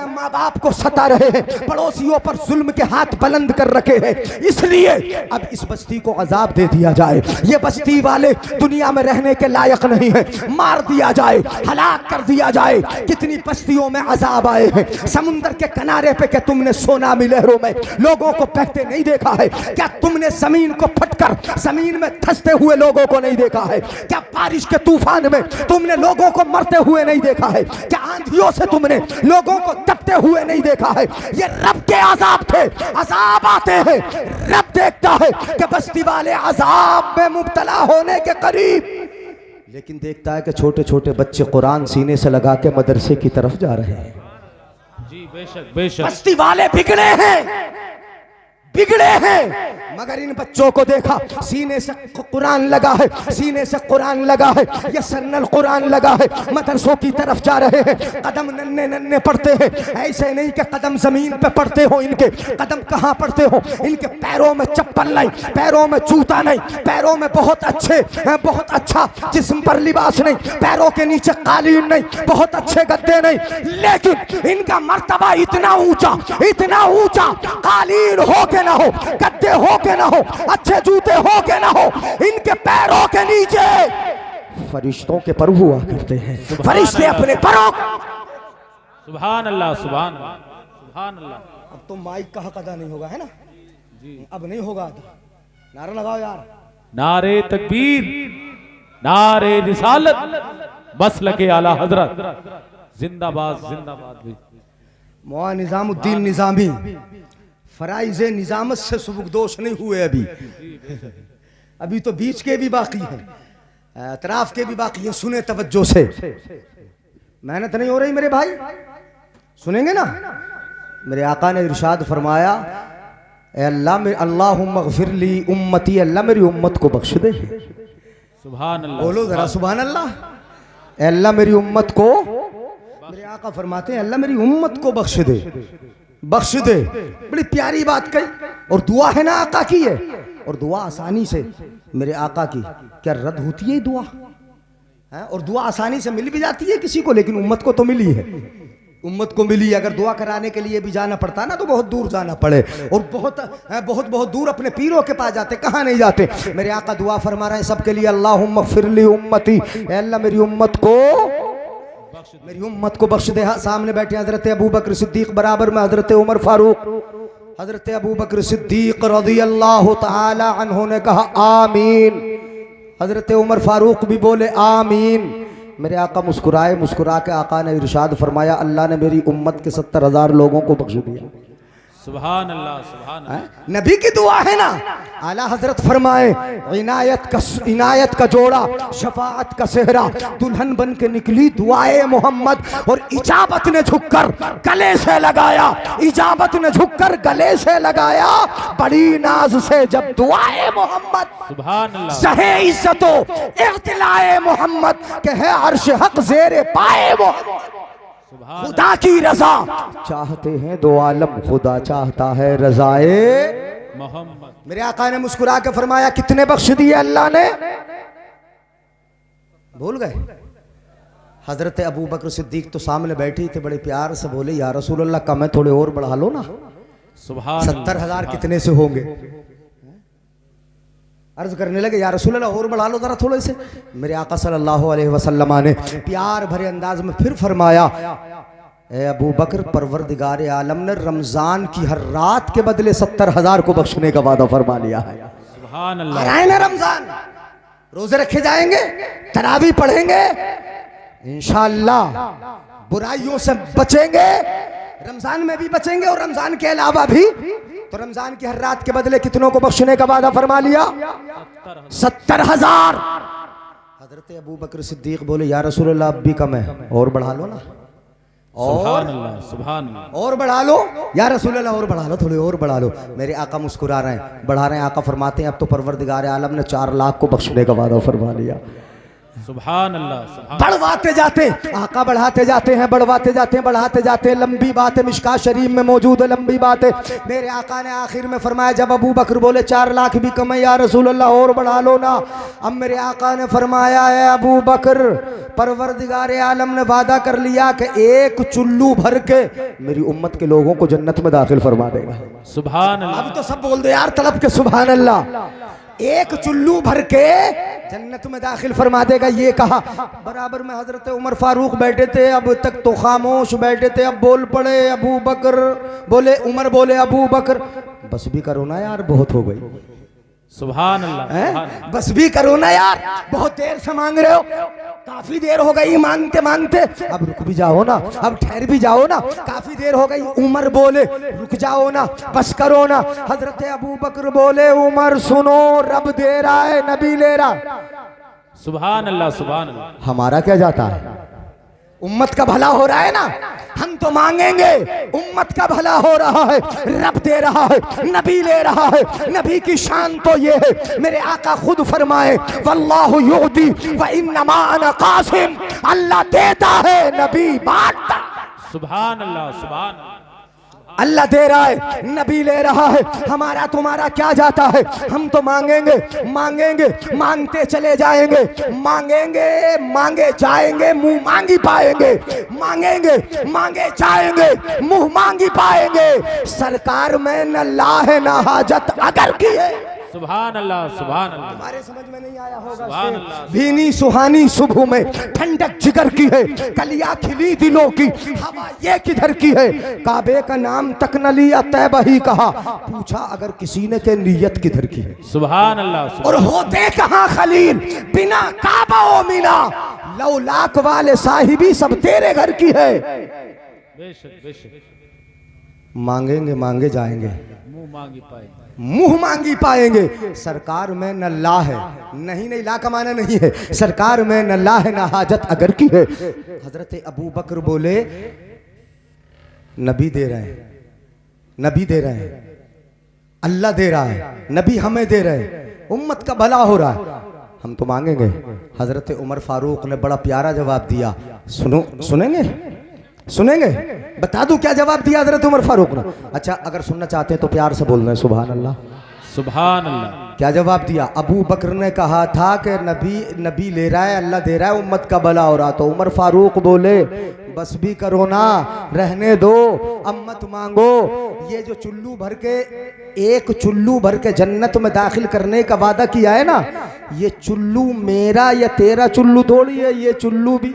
माँ बाप को सता रहे हैं, पड़ोसियों पर जुल्म के हाथ बुलंद कर रखे हैं। इसलिए अब इस बस्ती को अजाब दे दिया जाए। ये बस्ती वाले दुनिया में रहने के लायक नहीं है, मार दिया जाए, हलाक कर दिया जाए। कितनी बस्तियों में अजाब आए हैं। समुंदर के किनारे पे क्या तुमने सोनामी लहरों में लोगों को बहते नहीं देखा है? क्या तुमने जमीन को फटकर जमीन में धंसते हुए लोगों को नहीं देखा है? क्या बारिश के तूफान में तुमने लोगों को मरते हुए नहीं देखा है? क्या आंधियों से तुमने लोगों को दबते हुए नहीं देखा है? ये रब के अजाब थे। अजाब आते हैं, रब देखता है कि बस्ती वाले अजाब में मुब्तला होने के करीब, लेकिन देखता है कि छोटे छोटे बच्चे कुरान सीने से लगा के मदरसे की तरफ जा रहे हैं। जी बेशक बेशक। बस्ती वाले बिगड़े हैं, बिगड़े हैं, मगर इन बच्चों को देखा सीने से कुरान लगा है, सीने से कुरान लगा है, ये सरनल कुरान लगा है, मदरसों की तरफ जा रहे हैं, कदम नन्हे नन्हे पड़ते हैं। ऐसे नहीं कि कदम जमीन पे पड़ते हो, इनके कदम कहाँ पड़ते हो? इनके पैरों में चप्पल नहीं, पैरों में जूता नहीं, पैरों में बहुत अच्छे बहुत अच्छा जिस्म पर लिबास नहीं, पैरों के नीचे कालीन नहीं, बहुत अच्छे गद्दे नहीं, लेकिन इनका मर्तबा इतना ऊंचा, इतना ऊंचा, कालीन हो के ना हो, गद्दे हो के ना हो, अच्छे जूते हो के ना हो, इनके पैरों के नीचे फरिश्तों के पर हुआ करते हैं। फरिश्ते अपने परों। सुभान अल्लाह, सुभान अल्लाह, सुभान अल्लाह। अब तो माइक का हक अदा नहीं होगा, है ना जी? अब नहीं होगा। नारा लगाओ यार, नारे तकबीर, नारे रिसालत, मसलके आला हजरत, जिंदाबाद जिंदाबाद। मौलाना निजामुद्दीन निजामी फराइज़े निजामत से सुबुकदोश नहीं हुए अभी तो बीच के भी बाकी हैं, अतराफ के भी बाकी हैं। सुने तवज्जो से, मेहनत नहीं हो रही मेरे भाई, सुनेंगे ना? मेरे आका ने इरशाद फरमाया, अल्लाह अल्लाहुम्मा ग़फ़िर ली उम्मती, अल्लाह मेरी उम्मत को बख्श दे। सुभान अल्लाह, बोलो जरा सुभान अल्लाह। अल्लाह मेरी उम्मत को, मेरे आका फरमाते हैं अल्लाह मेरी उम्मत को बख्श दे, बख्श दे। बड़ी प्यारी बात कही। और दुआ है ना आका की है, और दुआ आसानी से मेरे आका की क्या रद्द होती है दुआ है? और दुआ आसानी से मिल भी जाती है किसी को, लेकिन उम्मत को तो मिली है, उम्मत को मिली। अगर दुआ कराने के लिए भी जाना पड़ता ना तो बहुत दूर जाना पड़े, और बहुत बहुत दूर अपने पीरों के पास जाते, कहाँ नहीं जाते। मेरे आका दुआ फरमा रहे हैं सबके लिए, अल्लाहुम्मा ग़फ़िर ली उम्मती, अल्लाह मेरी उम्मत को, मेरी उम्मत को बख्श दे। सामने बैठे हजरत अबू बकर सिद्दीक, बराबर में हजरत उमर फारूक, हजरत अबू बकर सिद्दीक रज़ी अल्लाह तआला अन्हु ने कहा आमीन, हजरत उमर फारूक भी बोले आमीन। मेरे आका मुस्कुराए, मुस्कुरा के आका ने इरशाद फरमाया, अल्लाह ने मेरी उम्मत के 70,000 लोगों को बख्श दिया। सुभान अल्लाह, सुभान अल्लाह। नबी की दुआ है ना। आला हजरत फरमाए, इनायत का जोड़ा, शफाअत का सेहरा, दुल्हन बन के निकली दुआए मोहम्मद, और इजाबत ने झुककर गले से लगाया, इजाबत ने झुककर गले से लगाया, बड़ी नाज से जब दुआए मोहम्मद, सुभान अल्लाह, सहे इज्जतो इख्तिलाए मोहम्मद के है अर्श हक ज़ेरे पाए मोहम्मद। खुदा की रजा चाहते हैं दो आलम, खुदा चाहता है रजाए मोहम्मद। मेरे आका ने मुस्कुरा के फरमाया, कितने बख्श दिए अल्लाह ने? भूल गए? हजरत अबू बकर सिद्दीक तो सामने बैठी थे, बड़े प्यार से बोले, या रसूल अल्लाह कम है, थोड़े और बढ़ा लो ना। सुभान 70,000 कितने से होंगे? अर्ज करने लगे, या रसूल अल्लाह और बढ़ा लो जरा थोड़े से। मेरे आका सल्लल्लाहु अलैहि वसल्लम ने प्यार भरे अंदाज में फिर फरमाया, ए अबू बकर, परवरदिगार आलम ने रमजान की हर रात के बदले 70,000 को बख्शने का वादा फरमा लिया है। सुभान अल्लाह। आए ना रमजान, रोजे रखे जाएंगे, तरावी पढ़ेंगे, इंशाअल्लाह बुराइयों से बचेंगे, रमजान में भी बचेंगे और रमजान के अलावा भी। तो रमजान की हर रात के बदले कितनों को बख्शने का वादा फरमा लिया? 70,000। हजरत अबू बकर सिद्दीक बोले, या रसूल अल्लाह अब भी कम है, और बढ़ा लो ना, सुभान अल्लाह, सुभान अल्लाह, और बढ़ा लो या रसूल अल्लाह, और बढ़ा लो, थोड़े और बढ़ा लो। मेरे आका मुस्कुरा रहे हैं, बढ़ा रहे हैं। आका फरमाते हैं, अब तो परवरदिगार आलम ने 4 लाख को बख्शने का वादा फरमा लिया। सुभान अल्लाह, सुभान बढ़वाते जाते, आका बढ़ाते जाते हैं, बढ़वाते जाते हैं, बढ़ाते जाते हैं। लंबी बात है, मिशकात शरीफ में मौजूद है, लंबी बात है। मेरे आका ने आखिर में फरमाया, जब अबू बकर बोले 4 लाख भी कम है या रसूल अल्लाह, और बढ़ा लो ना। अब मेरे आका ने फरमाया, है अबू बकर, परवरदिगार आलम ने वादा कर लिया कि एक चुल्लू भर के मेरी उम्मत के लोगों को जन्नत में दाखिल फरमा देगा। सुभान अल्लाह। अब तो सब बोल दो यार तलब के सुभान अल्लाह। एक चुल्लू भर के जन्नत में दाखिल फरमा देगा, ये कहा। बराबर में हजरत उमर फारूक बैठे थे, अब तक तो खामोश बैठे थे, अब बोल पड़े। अबू बकर बोले, उमर बोले, अबू बकर बस भी करो ना यार, बहुत हो गई। सुभान अल्लाह। बस भी करो ना यार, बहुत देर से मांग रहे हो, काफी देर हो गई मांगते मांगते, अब रुक भी जाओ ना, अब ठहर भी जाओ ना, काफी देर हो गई। उमर बोले, रुक जाओ ना, बस करो ना। हजरत अबू बकर बोले, उमर सुनो, रब दे रहा है, नबी ले रहा। सुभान अल्लाह, सुभान अल्लाह। हमारा क्या जाता है, उम्मत का भला हो रहा है ना, हम तो मांगेंगे, उम्मत का भला हो रहा है, रब दे रहा है, नबी ले रहा है। नबी की शान तो ये है, मेरे आका खुद फरमाए, वल्लाहु युदी व इन्नमा अना कासिम, अल्लाह देता है, नबी बांटता। सुभान अल्लाह, सुभान अल्लाह। अल्लाह दे रहा है, नबी ले रहा है, हमारा तुम्हारा क्या जाता है। हम तो मांगेंगे, मांगेंगे, मांगते चले जाएंगे, मांगेंगे, मांगे जाएंगे, मुंह मांगी पाएंगे, मांगेंगे, मांगे जाएंगे, मुंह मांगी पाएंगे। सरकार में न ला है न हाजत अगर की है। सुभान अल्लाह, सुभान अल्लाह। हमारे समझ में नहीं आया होगा। सुभान अल्लाह। भीनी सुहानी सुबह में ठंडक जिगर की है, कलियां खिली दिलों की, हवा ये किधर की है। काबे का नाम तक न लिया, तैबा ही कहा, पूछा अगर किसी ने के नियत किधर की है। सुभान अल्लाह। और होते कहाँ खलील, बिना काबा ओ मीना, लौ लाख वाले साहिबी सब तेरे घर की है। बेशक, बेशक। मांगेंगे, मांगे जाएंगे, मुंह मांगी पाएंगे, मुंह मांगी पाएंगे। सरकार में न ला है, नहीं ला का माना नहीं है, सरकार में न ला है न हाजत अगर की है। हजरत अबू बकर बोले, नबी दे रहे हैं, नबी दे रहे हैं, अल्लाह दे रहा है, नबी हमें दे रहे हैं, उम्मत का भला हो रहा है, हम तो मांगेंगे। हजरत उमर फारूक ने बड़ा प्यारा जवाब दिया, सुनो, सुनेंगे, सुनेंगे, बता दूं क्या जवाब दिया हजरत उमर फारूक ने। अच्छा, अगर सुनना चाहते हैं तो प्यार से बोल रहे हैं, सुभान अल्लाह, सुभान अल्लाह। क्या जवाब दिया। अबू बकर ने कहा था कि नबी ले रहा है, अल्लाह दे रहा है, उम्मत का भला हो रहा। तो उमर फारूक बोले, बस भी करो ना, रहने दो, अब मत मांगो। ये जो चुल्लू भर के, एक चुल्लू भर के जन्नत में दाखिल करने का वादा किया है ना, ये चुल्लू मेरा या तेरा चुल्लू थोड़ी है, ये चुल्लू भी।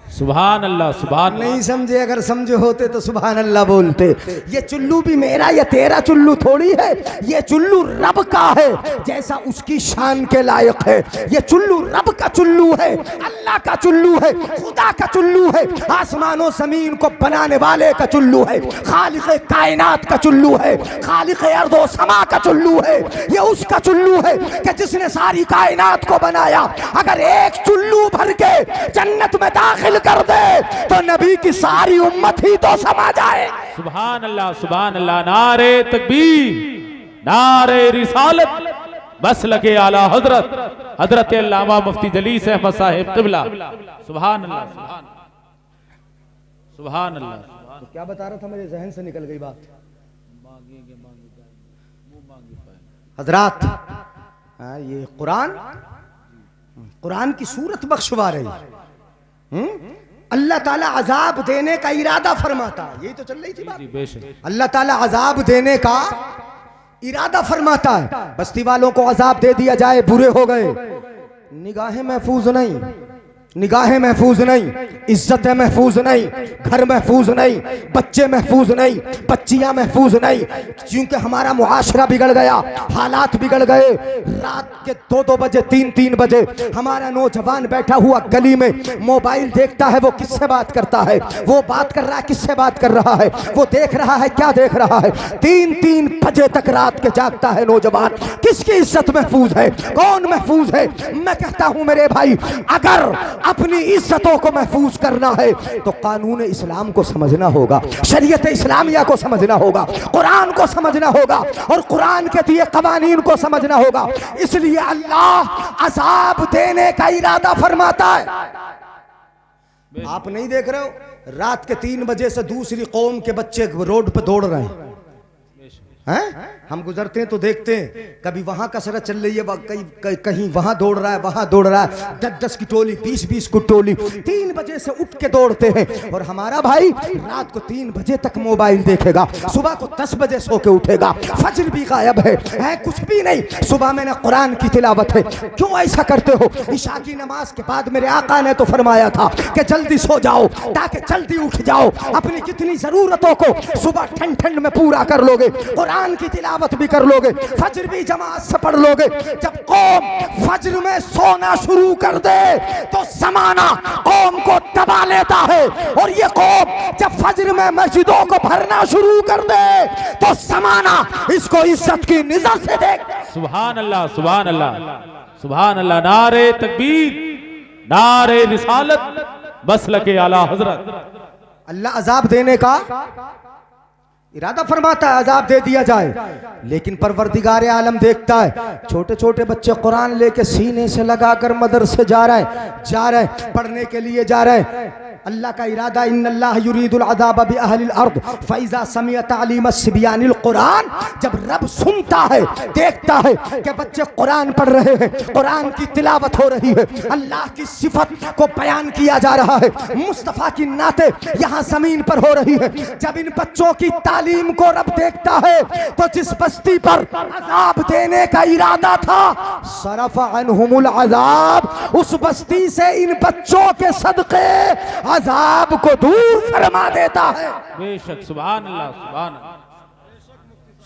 सुभान अल्लाह, सुभान। नहीं समझे, अगर समझे होते तो सुभान अल्लाह बोलते। ये चुल्लू भी मेरा या तेरा चुल्लू थोड़ी है, ये चुल्लू रब का है, जैसा उसकी शान के लायक है। ये चुल्लू रब का चुल्लू है, अल्लाह का चुल्लू है, खुदा का चुल्लू है, आसमानों जमीन को बनाने वाले का चुल्लू है, खालिक कायनात का चुल्लू है, खालिक अर्दो समा का चुल्लू है। ये उसका चुल्लू है कि जिसने सारी कायनात को बनाया। अगर एक चुल्लू भर के जन्नत में दाखिल कर दे तो नबी की सारी उम्मत ही तो समा जाए। सुभान अल्लाह, सुभान अल्लाह। नारे तकबीर, नारे रिसालत, बस लगे आला हजरत हजरत अल्लामा मुफ्ती जलीस अहमद साहिब क़िबला। सुभान अल्लाह, सुभान अल्लाह। तो क्या बता रहा था, मेरे जहन से निकल गई बात। हजरात, ये कुरान की सूरत बख्शवा रही। अल्लाह ताला अजाब देने का इरादा फरमाता है, यही तो चल रही थी बात। अल्लाह ताला अजाब देने का इरादा फरमाता है। बस्ती वालों को अजाब दे दिया जाए, बुरे हो गए, निगाहें महफूज नहीं, निगाहें महफूज नहीं, इज्जतें महफूज नहीं, घर महफूज नहीं, बच्चे महफूज नहीं, बच्चियां महफूज नहीं, क्योंकि हमारा मुआशरा बिगड़ गया, हालात बिगड़ गए। रात के 2-2 बजे, 3-3 बजे हमारा नौजवान बैठा हुआ गली में मोबाइल देखता है। वो किससे बात करता है, वो बात कर रहा है, किससे बात कर रहा है, वो देख रहा है, क्या देख रहा है। 3-3 बजे तक रात के जागता है नौजवान। किसकी इज्जत महफूज है, कौन महफूज है। मैं कहता हूं मेरे भाई, अगर अपनी इज्जतों को महफूज करना है तो कानून इस्लाम को समझना होगा, शरीयत इस्लामिया को समझना होगा, कुरान को समझना होगा और कुरान के दिए कवानीन को समझना होगा। इसलिए अल्लाह अज़ाब देने का इरादा फरमाता है। आप नहीं देख रहे हो रात के 3 बजे से दूसरी कौम के बच्चे रोड पे दौड़ रहे हैं? हम गुजरते हैं तो देखते हैं, कभी वहां कसरत चल रही है, कहीं वहां दौड़ रहा है, वहां दौड़ रहा है, 10-10 की टोली, 20-20 की टोली, 3 बजे से उठ के दौड़ते हैं। और हमारा भाई रात को 3 बजे तक मोबाइल देखेगा, सुबह को 10 बजे सो के उठेगा, फजर भी गायब है कुछ भी नहीं, सुबह में ना कुरान की तिलावत है। क्यों ऐसा करते हो? ईशा की नमाज के बाद मेरे आका ने तो फरमाया था कि जल्दी सो जाओ ताकि जल्दी उठ जाओ, अपनी कितनी जरूरतों को सुबह ठंड ठंड में पूरा कर लोगे, कुरान की तिलावत भी कर लोगे, फजर भी जमात से पढ़ लोगे। जब कौम फजर में सोना शुरू कर दे तो जमाना कौम को दबा लेता है, और ये कौम जब फजर में मस्जिदों को भरना शुरू कर दे तो जमाना इसको इज्जत की निज़र से देख। सुभान अल्लाह, सुभान अल्लाह, सुभान अल्लाह। नारे तकबीर, नारे रिसालत, मसलके आला हजरत। अल्लाह अजाब देने का इरादा फरमाता है, अजाब दे दिया जाए, लेकिन परवरदिगार आलम देखता है छोटे छोटे बच्चे कुरान लेके सीने से लगाकर मदरसे जा रहे हैं, पढ़ने के लिए जा रहे हैं। अल्लाह का इरादा इन्नल्लाह युरीदुल अज़ाब बि अहलिल अर्द फ़इज़ा समिअ तालीम सिबियानिल कुरान। जब रब सुनता है, देखता है कि बच्चे कुरान पढ़ रहे हैं, कुरान की तिलावत हो रही है, अल्लाह की सिफत को बयान किया जा रहा है, मुस्तफ़ा की नाते यहाँ ज़मीन पर हो रही है, जब इन बच्चों की तालीम को रब देखता है तो जिस बस्ती पर अज़ाब देने का इरादा था सरफ़ अन्हुमुल अज़ाब, उस बस्ती से इन बच्चों के सदक़े अज़ाब को दूर फरमा देता है। बेशक, सुभान अल्लाह, सुभान अल्लाह,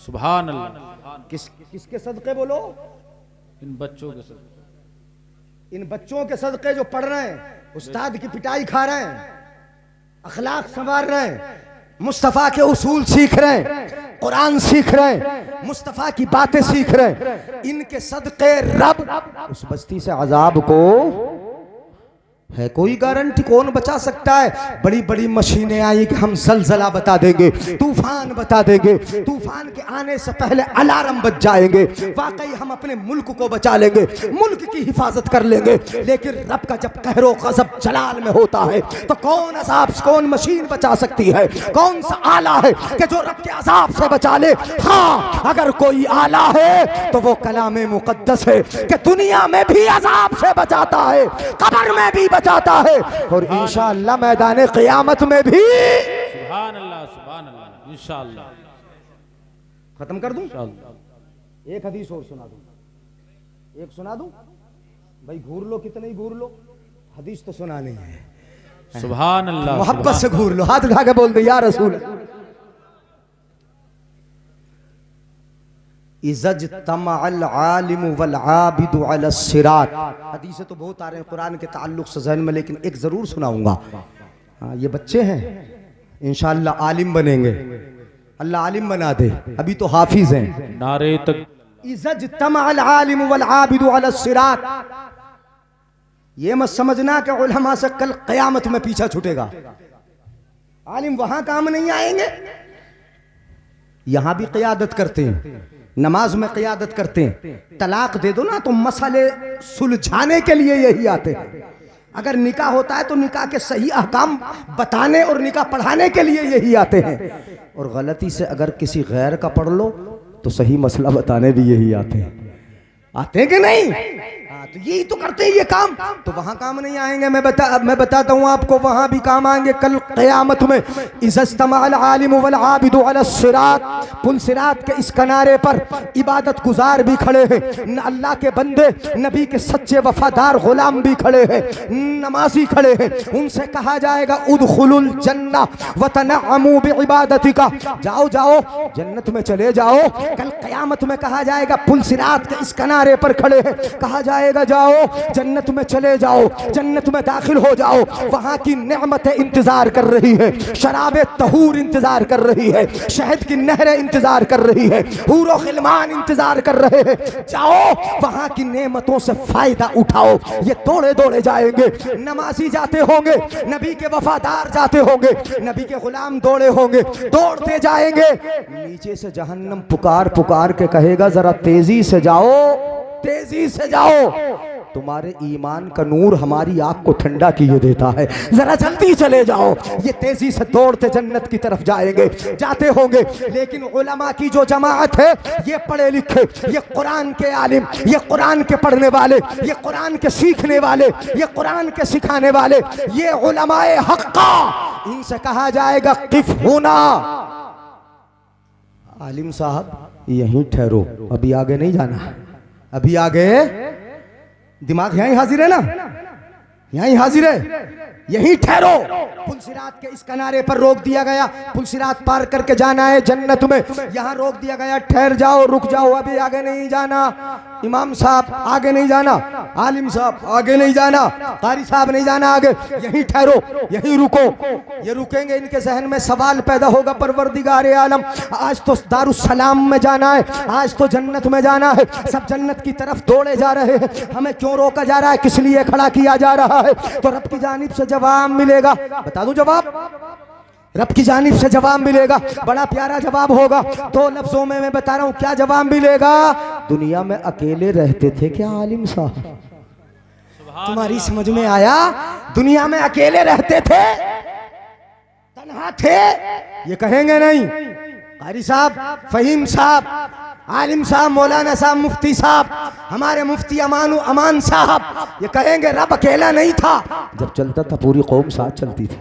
सुभान अल्लाह। किसके सदक़े बोलो? इन बच्चों के सदक़े, इन बच्चों के सदक़े जो पढ़ रहे हैं, उस्ताद की पिटाई खा रहे हैं, अखलाक संवार रहे हैं, मुस्तफ़ा के उसूल सीख रहे हैं, कुरान सीख रहे हैं, मुस्तफ़ा की बातें सीख रहे हैं, इनके सदक़े रब उस बस्ती से अज़ाब को है कोई गारंटी? कौन बचा सकता है? बड़ी बड़ी मशीनें आई कि हम जलजला बता देंगे, तूफान बता देंगे, तूफान के आने से पहले अलार्म बज जाएंगे, वाकई हम अपने मुल्क को बचा लेंगे, मुल्क की हिफाजत कर लेंगे। लेकिन रब का जब कहरो ग़ज़ब जलाल में होता है तो कौन अज़ाब, कौन मशीन बचा सकती है? कौन सा आला है कि जो रब के अज़ाब से बचा ले? हाँ, अगर कोई आला है तो वो कलामे मुक़द्दस है कि दुनिया में भी अज़ाब से बचाता है, कब्र में भी बचाता है, और इंशाअल्लाह मैदान क़यामत में भी। सुभान अल्लाह, सुभान अल्लाह, इंशाअल्लाह। खत्म कर दूं? एक हदीस और सुना दूं, एक सुना दूं भाई, घूर लो कितने ही घूर लो, हदीस तो सुनानी है। सुभान अल्लाह, मोहब्बत से घूर लो, हाथ उठा के बोल दो या रसूल। इज़्तमअल आलिम वल आबिदु अला सिरात। हदीसें तो बहुत आ रहे हैं कुरान के ताल्लुक से ज़हन में, लेकिन एक ज़रूर सुनाऊंगा। हाँ, ये बच्चे हैं, इंशाअल्लाह आलिम बनेंगे, अल्लाह आलिम बना दे, अभी तो हाफिज हैं। नारे तक इज़्तमअल आलिम वल आबिदु अला सिरात। ये मत समझना कि उलमा से कल क़यामत में पीछा छूटेगा, आलिम वहां काम नहीं आएंगे, यहां भी क़यादत करते हैं, नमाज में क़यादत करते हैं, तलाक दे दो ना तो मसले सुलझाने के लिए यही आते हैं, अगर निकाह होता है तो निकाह के सही अहकाम बताने और निकाह पढ़ाने के लिए यही आते हैं, और गलती से अगर किसी गैर का पढ़ लो तो सही मसला बताने भी यही आते हैं कि नहीं? हाँ, तो यही तो करते हैं ये काम, तो वहां काम नहीं आएंगे। मैं बताता हूँ आपको, वहां भी काम आएंगे कल क़यामत में। इज़्तमअल आलिम वल आबिदु अला सिरात। पुल सिरात के इस किनारे पर इबादत गुजार भी खड़े हैं, अल्लाह के बंदे, नबी के सच्चे वफादार गुलाम भी खड़े हैं, नमाजी खड़े हैं। उनसे कहा जाएगा उदखुलुल जन्नह व तनअमू बिइबादतिका, जाओ जाओ जन्नत में चले जाओ। कल क़यामत में कहा जाएगा, पुल सिरात के इस किनारे पर खड़े हैं, कहा जाएगा न जाओ, जन्नत में चले जाओ, जन्नत में दाखिल हो जाओ। वहाँ की नेमतें इंतजार कर रही है, शराबे तहूर इंतजार कर रही है, शहद की नहरें इंतजार कर रही है, हूरो खिलमान इंतजार कर रहे हैं। जाओ वहाँ की नेमतों से फायदा उठाओ। ये दौड़े दौड़े जाएंगे, नमाजी जाते होंगे, नबी के वफादार जाते होंगे, नबी के गुलाम दौड़े होंगे, दौड़ते जाएंगे। नीचे से जहन्नम पुकार पुकार के कहेगा जरा तेजी से जाओ, तेजी से जाओ, तुम्हारे ईमान का नूर हमारी आंख को ठंडा किए देता है, जरा जल्दी चले जाओ। ये तेजी से दौड़ते जन्नत की तरफ जाएंगे, जाते होंगे। लेकिन उलमा की जो जमात है, ये पढ़े लिखे, ये कुरान के आलिम, ये कुरान के पढ़ने वाले, ये कुरान के सीखने वाले, ये कुरान के सिखाने वाले, ये उलमाए हक्का, इनसे कहा जाएगा किफ होना, आलिम साहब यहीं ठहरो, अभी आगे नहीं जाना, अभी आगे। दिमाग यहीं हाजिर है ना, यहीं हाजिर है, यहीं ठहरो। पुलसिरात के इस किनारे पर रोक दिया गया, पुलसिरात पार करके जाना है जन्नत में, यहाँ रोक दिया गया, ठहर जाओ, रुक जाओ, अभी आगे नहीं जाना। इमाम साहब आगे नहीं जाना, आलिम साहब आगे नहीं जाना, कारी साहब नहीं जाना आगे, यहीं ठहरो, यहीं रुको। ये रुकेंगे, इनके जहन में सवाल पैदा होगा, परवरदिगारे आलम आज तो दारुस्सलाम में जाना है, आज तो जन्नत में जाना है, सब जन्नत की तरफ दौड़े जा रहे हैं, हमें क्यों रोका जा रहा है, किस लिए खड़ा किया जा रहा है? तो रब की जानिब से जवाब मिलेगा। बता दूं जवाब, रब की जानिब से जवाब मिलेगा, बड़ा प्यारा जवाब होगा। दो लफ्जों में मैं बता रहा हूं क्या जवाब मिलेगा। दुनिया में अकेले रहते थे क्या आलिम साहब? तुम्हारी समझ में आया? दुनिया में अकेले रहते थे, तन्हा थे? ये कहेंगे नहीं। कारी साहब, फहीम साहब, आलिम साहब, मौलाना साहब, मुफ्ती साहब, हमारे मुफ्ती अमान साहब, ये कहेंगे रब अकेला नहीं था। जब चलता था पूरी कौम साथ चलती थी,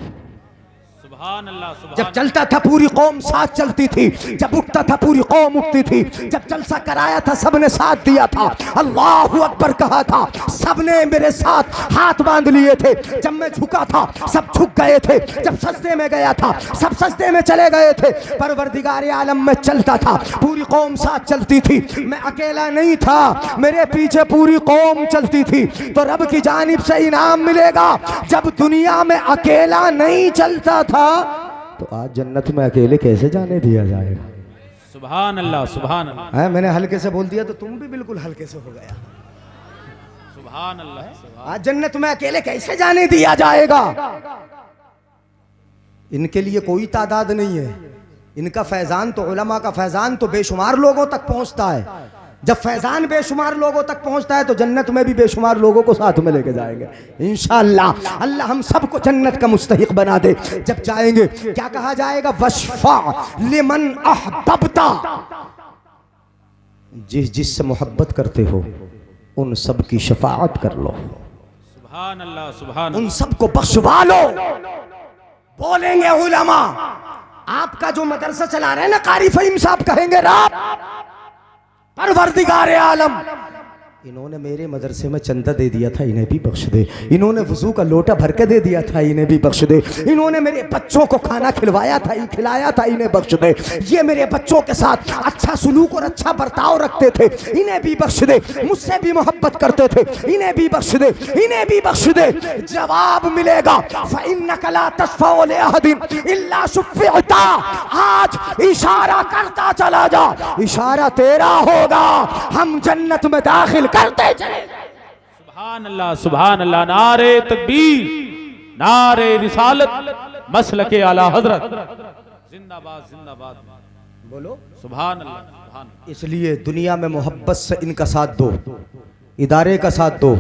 जब चलता था पूरी कौम साथ चलती थी, जब उठता था पूरी कौम उठती थी, जब जलसा कराया था सबने साथ दिया था, अल्लाहु अकबर कहा था सबने मेरे साथ हाथ बांध लिए थे, जब मैं झुका था सब झुक गए थे, जब सजदे में गया था सब सजदे में चले गए थे। परवरदिगारे आलम में चलता था, पूरी कौम साथ चलती थी, मैं अकेला नहीं था, मेरे पीछे पूरी कौम चलती थी। तो रब की जानिब से इनाम मिलेगा। जब दुनिया में अकेला नहीं चलता था तो आज जन्नत में अकेले कैसे जाने दिया जाएगा? सुभान अल्लाह, सुभान अल्लाह। मैंने हल्के से बोल दिया तो तुम भी बिल्कुल हल्के से हो गया। सुभान अल्लाह। आज जन्नत में अकेले कैसे जाने दिया जाएगा? इनके लिए कोई तादाद नहीं है, इनका फैजान तो उलमा का फैजान तो बेशुमार लोगों तक पहुंचता है। जब फैजान बेशुमार लोगों तक पहुंचता है तो जन्नत में भी बेशुमार लोगों को साथ में लेके जाएंगे इंशाअल्लाह। अल्लाह हम सबको जन्नत का मुस्तहिक बना दे। जब जाएंगे क्या कहा जाएगा? वशफा लिमन अहबब्ता, जिससे मोहब्बत करते हो उन सब की शफाअत कर लो। सुभान अल्लाह, सुभान उन सबको बख्शवा लो। बोलेंगे उलमा, आपका जो मदरसा चला रहे हैं ना कारी फहीम साहब, कहेंगे रब परवरदिगारे आलम, इन्होंने मेरे मदरसे में चंदा दे दिया था, इन्हें भी बख्श दे। इन्होंने वजू का लोटा भर के दे दिया था, इन्हें भी बख्श दे। इन्होंने मेरे बच्चों को खाना खिलवाया था, खिलाया था, इन्हें बख्श दे। ये मेरे बच्चों के साथ अच्छा सुलूक और अच्छा बर्ताव रखते थे, इन्हें भी बख्श दे। मुझसे भी मोहब्बत करते थे, इन्हें भी बख्श दे, इन्हें भी बख्श दे। जवाब मिलेगा फ़इन्नका ला तशफ़अउ लिअहदिन इल्ला शुफ़िअता। आज इशारा करता चला जा, इशारा तेरा होगा, हम जन्नत में दाखिल करते चले। सुभान अल्लाह, सुभान अल्लाह। नारे तकबीर, नारे रिसालत, मसलके आला हजरत, जिंदाबाद, जिंदाबाद। बोलो सुभान अल्लाह, सुभान। इसलिए दुनिया में मोहब्बत से इनका साथ दो, इदारे का साथ दो।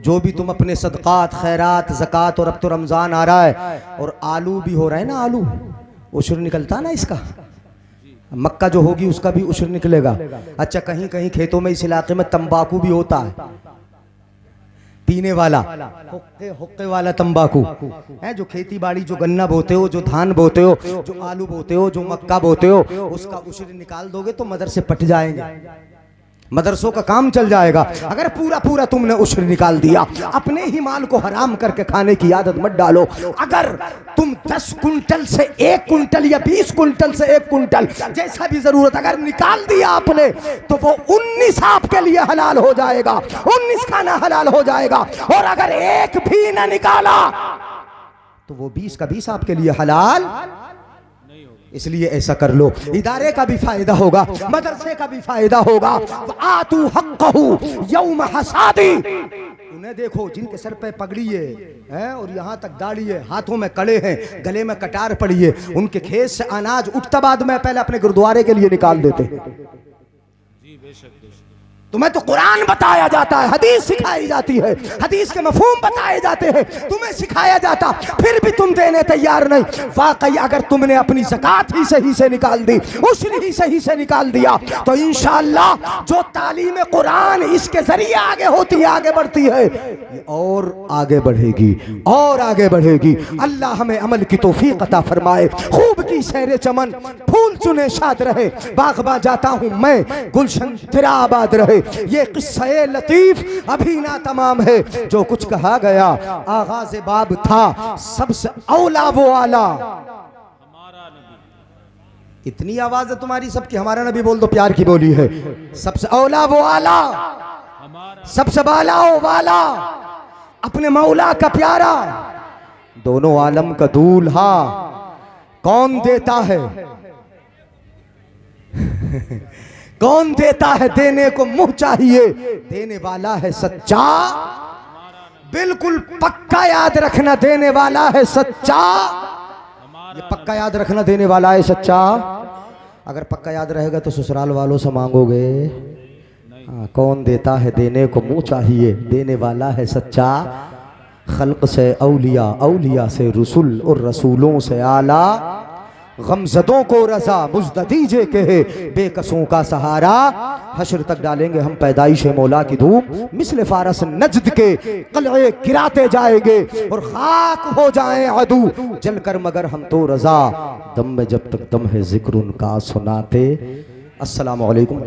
जो भी तुम अपने सदकात, खैरात, ज़कात, और अब तो रमज़ान आ रहा है और आलू भी हो रहा है ना, आलू उशर निकलता ना इसका, मक्का जो होगी उसका भी उशर निकलेगा। अच्छा, कहीं कहीं खेतों में इस इलाके में तंबाकू भी होता है, पीने वाला हुक्के वाला तंबाकू है, जो खेती बाड़ी, जो गन्ना बोते हो, जो धान बोते हो, जो आलू बोते हो, जो मक्का बोते हो, उसका उशर निकाल दोगे तो मदरसे पट जाएंगे, मदरसों का काम चल जाएगा। अगर पूरा पूरा तुमने उश्र निकाल दिया, अपने ही माल को हराम करके खाने की आदत मत डालो। अगर तुम 10 कुंटल से 1 कुंटल या 20 कुंटल से 1 कुंटल जैसा भी जरूरत अगर निकाल दिया आपने, तो वो 19 आपके लिए हलाल हो जाएगा, 19 खाना हलाल हो जाएगा। और अगर एक भी ना निकाला तो वो 20 का 20 आपके लिए हलाल। इसलिए ऐसा कर लो, इदारे का भी फायदा होगा, मदरसे का भी फायदा होगा। आतू हक़्क़हू यौम हसादी। उन्हें देखो जिनके सर पे पगड़ी है और यहाँ तक दाढ़ी है, हाथों में कड़े हैं, गले में कटार पड़ी है, उनके खेत से अनाज उठता बाद में पहले अपने गुरुद्वारे के लिए निकाल देते। जी बेशक। तुम्हें तो कुरान बताया जाता है, हदीस सिखाई जाती है, हदीस के मफहूम बताए जाते हैं, तुम्हें सिखाया जाता, फिर भी तुम देने तैयार नहीं। वाकई अगर तुमने अपनी ज़कात ही सही से निकाल दी, उश्र ही सही से निकाल दिया, तो इंशाअल्लाह जो तालीम कुरान इसके जरिए आगे होती है, आगे बढ़ती है, ये और आगे बढ़ेगी और आगे बढ़ेगी। अल्लाह हमें अमल की तौफीक अता फरमाए। खूब की सैरे चमन, फूल चुने शाद रहे, बागबा जाता हूँ मैं, गुलशन तेरा आबाद रहे। ये किस्सा लतीफ अभी ना तमाम है, जो कुछ कहा गया आगाज़ बाब था, सबसे औला वो आला हमारा नबी। इतनी आवाज है तुम्हारी सबकी, हमारा नबी बोल दो, प्यार की बोली है। सबसे औला वो आला, सबसे बाला वो वाला, अपने मौला का प्यारा, दोनों आलम का दूल्हा कौन देता है? कौन देता है? देने को मुंह चाहिए, देने वाला है सच्चा। बिल्कुल पक्का याद रखना, देने वाला है सच्चा। ये पक्का याद रखना, देने वाला है सच्चा। अगर पक्का याद रहेगा तो ससुराल वालों से मांगोगे। हाँ, कौन देता है? देने को मुंह चाहिए, देने वाला है सच्चा। खल्क से औलिया, औलिया से रसूल और रसूलों से आला, गमजदों को रजा मुज्द दीजे के है बेकसों का सहारा। हश्र तक डालेंगे हम पैदाइश मौला की धूप, मिस्ल फारस नजद के कलए गिराते जाएंगे और खाक हो जाए अदू जलकर, मगर हम तो रजा दम में जब तक दम है जिक्र उनका सुनाते। अस्सलामु अलैकुम।